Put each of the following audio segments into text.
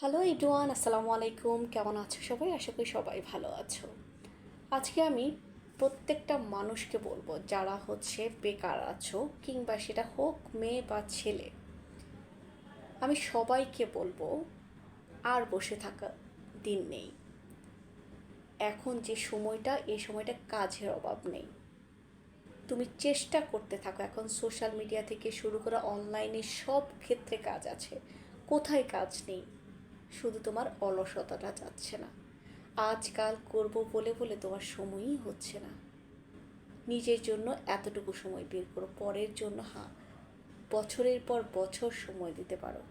Hello everyone, আসসালামু আলাইকুম। কেমন আছো সবাই? আশা করি সবাই ভালো আছো। আজকে আমি প্রত্যেকটা মানুষকে বলবো, যারা বেকার আছো, কিংবা সেটা হোক মেয়ে বা ছেলে, আমি সবাইকে বলবো, আর বসে থাকা দিন নেই। এখন যে সময়টা, এই সময়টা কাজের অভাব নেই। তুমি চেষ্টা করতে থাকো। এখন সোশ্যাল মিডিয়া থেকে শুরু করে অনলাইনে সব ক্ষেত্রে কাজ আছে। কোথায় কাজ নেই? শুধু তোমার অলসতাটা যাচ্ছে না। আজকাল করব বলে বলে তোমার সময়ই হচ্ছে না। নিজের জন্য এতটুকু সময় বের করো। পরের জন্য বছরের পর বছর সময় দিতে পারো,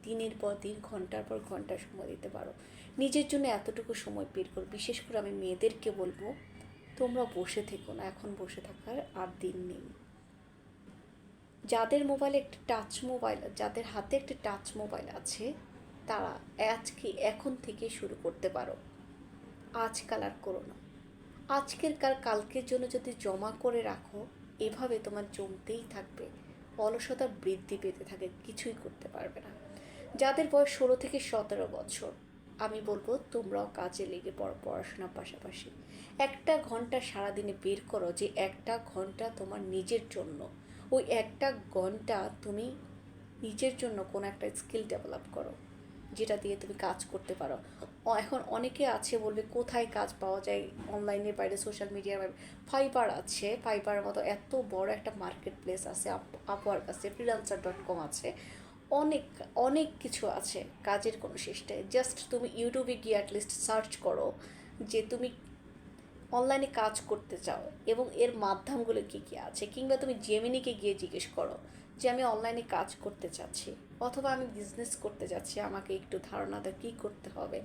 দিনের পর দিন, ঘন্টার পর ঘন্টা সময় দিতে পারো। নিজের জন্য এতটুকু সময় বের করো। বিশেষ করে আমি মেয়েদেরকে বলবো, তোমরা বসে থেকো না। এখন বসে থাকার আর দিন নেই। যাদের মোবাইলে একটা টাচ মোবাইল, যাদের হাতে একটা টাচ মোবাইল আছে, তারা এখন থেকে শুরু করতে পারো। আজকাল আর করো না। আজকের কালকের জন্য যদি জমা করে রাখো, এভাবে তোমার জমতেই থাকবে। অলসতা বৃদ্ধি পেতে থাকে, কিছুই করতে পারবে না। যাদের বয়স 16 থেকে 17 বছর, আমি বলবো তোমরাও কাজে লেগে পড়ো। পড়াশোনার পাশাপাশি 1 ঘন্টা সারাদিনে বের করো, যে 1 ঘন্টা তোমার নিজের জন্য। ওই 1 ঘন্টা তুমি নিজের জন্য কোনো একটা স্কিল ডেভেলপ করো, যেটা দিয়ে তুমি কাজ করতে পারো। এখন অনেকে আছে বলবে, কোথায় কাজ পাওয়া যায় অনলাইনের বাইরে, সোশ্যাল মিডিয়ার বাইরে? ফাইবার আছে। ফাইবারের মতো এত বড় একটা মার্কেট প্লেস আছে। আপওয়ার্ক আছে, ফ্রিল্যান্সার.com আছে। অনেক অনেক কিছু আছে। কাজের কোনো শেষ নেই। জাস্ট তুমি ইউটিউবে গিয়ে অ্যাটলিস্ট সার্চ করো যে তুমি অনলাইনে কাজ করতে চাও এবং এর মাধ্যমগুলো কী কী আছে, কিংবা তুমি জেমিনিকে গিয়ে জিজ্ঞেস করো যে আমি অনলাইনে কাজ করতে চাচ্ছি, অথবা আমি বিজনেস করতে যাচ্ছি, আমাকে একটু ধারণা দাও কী করতে হবে।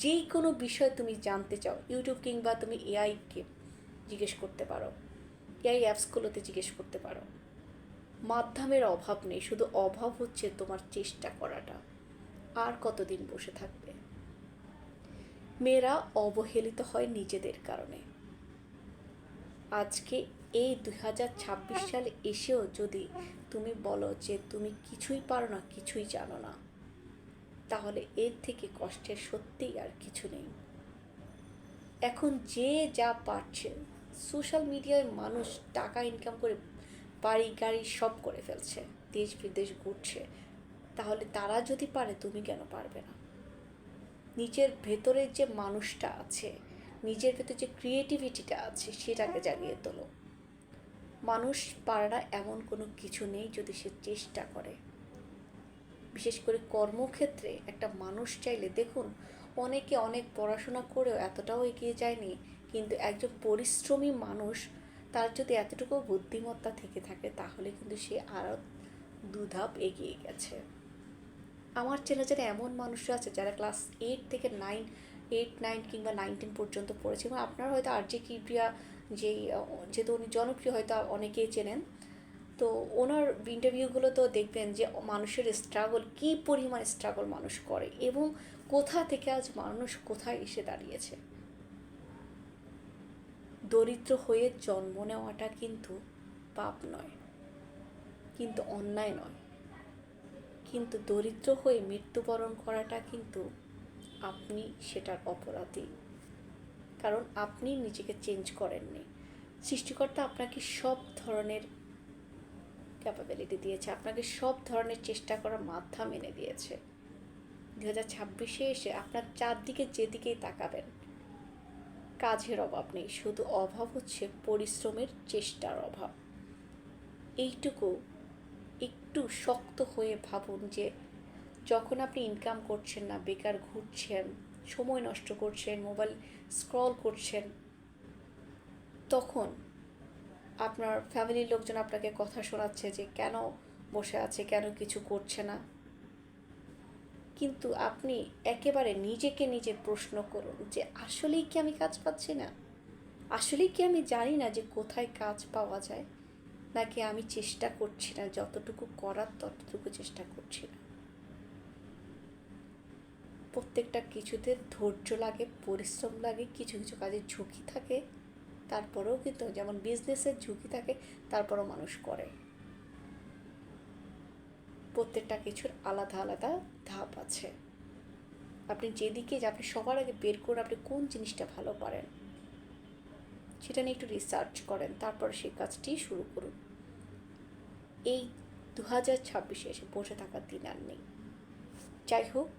যেই কোনো বিষয় তুমি জানতে চাও, ইউটিউব কিংবা তুমি এআইকে জিজ্ঞেস করতে পারো, এআই অ্যাপসগুলোতে জিজ্ঞেস করতে পারো। মাধ্যমের অভাব নেই, শুধু অভাব হচ্ছে তোমার চেষ্টা করাটা। আর কতদিন বসে থাকবে? মেয়েরা অবহেলিত হয় নিজেদের কারণে। আজকে এই 2026 সালে এসেও যদি তুমি বলো যে তুমি কিছুই পারো না, কিছুই জানো না, তাহলে এর থেকে কষ্টের সত্যিই আর কিছু নেই। এখন যে যা পারছে, সোশ্যাল মিডিয়ায় মানুষ টাকা ইনকাম করে বাড়ি গাড়ি সব করে ফেলছে, দেশ বিদেশ ঘুরছে। তাহলে তারা যদি পারে, তুমি কেন পারবে না? নিজের ভেতরের যে মানুষটা আছে, নিজের ভেতরে যে ক্রিয়েটিভিটিটা আছে, সেটাকে জাগিয়ে তোলো। মানুষ পারে না এমন কোনো কিছু নেই, যদি সে চেষ্টা করে। বিশেষ করে কর্মক্ষেত্রে একটা মানুষ চাইলে, দেখুন, অনেকে অনেক পড়াশোনা করেও এতটাও এগিয়ে যায়নি, কিন্তু একজন পরিশ্রমী মানুষ, তার যদি এতটুকু বুদ্ধিমত্তা থেকে থাকে, তাহলে কিন্তু সে আরও দুধাপ এগিয়ে গেছে। আমার চেনা জানা এমন মানুষরা আছে যারা ক্লাস 8 থেকে 9 কিংবা 9-10 পর্যন্ত পড়েছে। এবং আপনারা হয়তো আরজে কিবরিয়া, যেই যেহেতু উনি জনপ্রিয়, হয়তো অনেকেই চেনেন। তো ওনার ইন্টারভিউগুলো তো দেখবেন যে মানুষের স্ট্রাগল, কী পরিমাণ স্ট্রাগল মানুষ করে, এবং কোথা থেকে আজ মানুষ কোথায় এসে দাঁড়িয়েছে। দরিদ্র হয়ে জন্ম নেওয়াটা কিন্তু পাপ নয়, কিন্তু অন্যায় নয়। কিন্তু দরিদ্র হয়ে মৃত্যুবরণ করাটা কিন্তু আপনি সেটার অপরাধী। কারণ আপনি নিজেকে চেঞ্জ করেননি। সৃষ্টিকর্তা আপনাকে সব ধরনের ক্যাপাবিলিটি দিয়েছে, আপনাকে সব ধরনের চেষ্টা করার মাধ্যম এনে দিয়েছে। 2026-এ এসে আপনার চারদিকে যেদিকেই তাকাবেন, কাজের অভাব নেই, শুধু অভাব হচ্ছে পরিশ্রমের চেষ্টার অভাব। এইটুকু একটু শক্ত হয়ে ভাবুন যে যখন আপনি ইনকাম করছেন না, বেকার ঘুরছেন, সময় নষ্ট করছেন, মোবাইল স্ক্রল করছেন, তখন আপনার ফ্যামিলির লোকজন আপনাকে কথা শোনাচ্ছে যে কেন বসে আছে, কেন কিছু করছে না। কিন্তু আপনি একেবারে নিজেকে নিজে প্রশ্ন করুন যে আসলেই কি আমি কাজ পাচ্ছি না? আসলেই কি আমি জানি না যে কোথায় কাজ পাওয়া যায়? নাকি আমি চেষ্টা করছি না, যতটুকু করার ততটুকু চেষ্টা করছি না? প্রত্যেকটা কিছুতে ধৈর্য লাগে, পরিশ্রম লাগে, কিছু কিছু কাজের ঝুঁকি থাকে। তারপরেও কিন্তু, যেমন বিজনেসের ঝুঁকি থাকে, তারপরেও মানুষ করে। প্রত্যেকটা কিছুর আলাদা আলাদা ধাপ আছে। আপনি যেদিকে যাবেন সবার আগে বের করুন আপনি কোন জিনিসটা ভালো পারেন, সেটা নিয়ে একটু রিসার্চ করেন, তারপর সেই কাজটি শুরু করুন। এই 2026 এসে বসে থাকার দিন আর নেই। যাই হোক,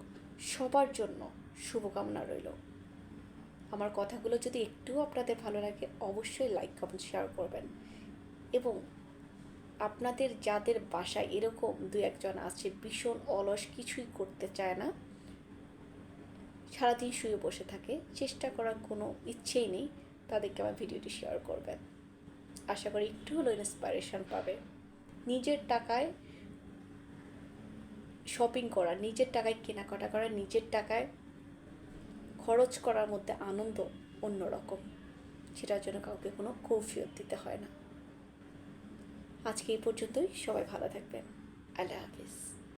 সবার জন্য শুভকামনা রইল। আমার কথাগুলো যদি একটুও আপনাদের ভালো লাগে অবশ্যই লাইক কমেন্ট শেয়ার করবেন, এবং আপনাদের যাদের বাসায় এরকম দু একজন আছে ভীষণ অলস, কিছুই করতে চায় না, সারাদিন শুয়ে বসে থাকে, চেষ্টা করার কোনো ইচ্ছেই নেই, তাদেরকে আমার ভিডিওটি শেয়ার করবেন। আশা করি একটু হলেও ইন্সপাইরেশন পাবে। নিজের টাকায় শপিং করা, নিজের টাকায় কেনাকাটা করা, নিজের টাকায় খরচ করার মধ্যে আনন্দ অন্যরকম, সেটার জন্য কাউকে কোনো কৌফিয়ত দিতে হয় না। আজকে এই পর্যন্তই, সবাই ভালো থাকবেন। আল্লাহ হাফিজ।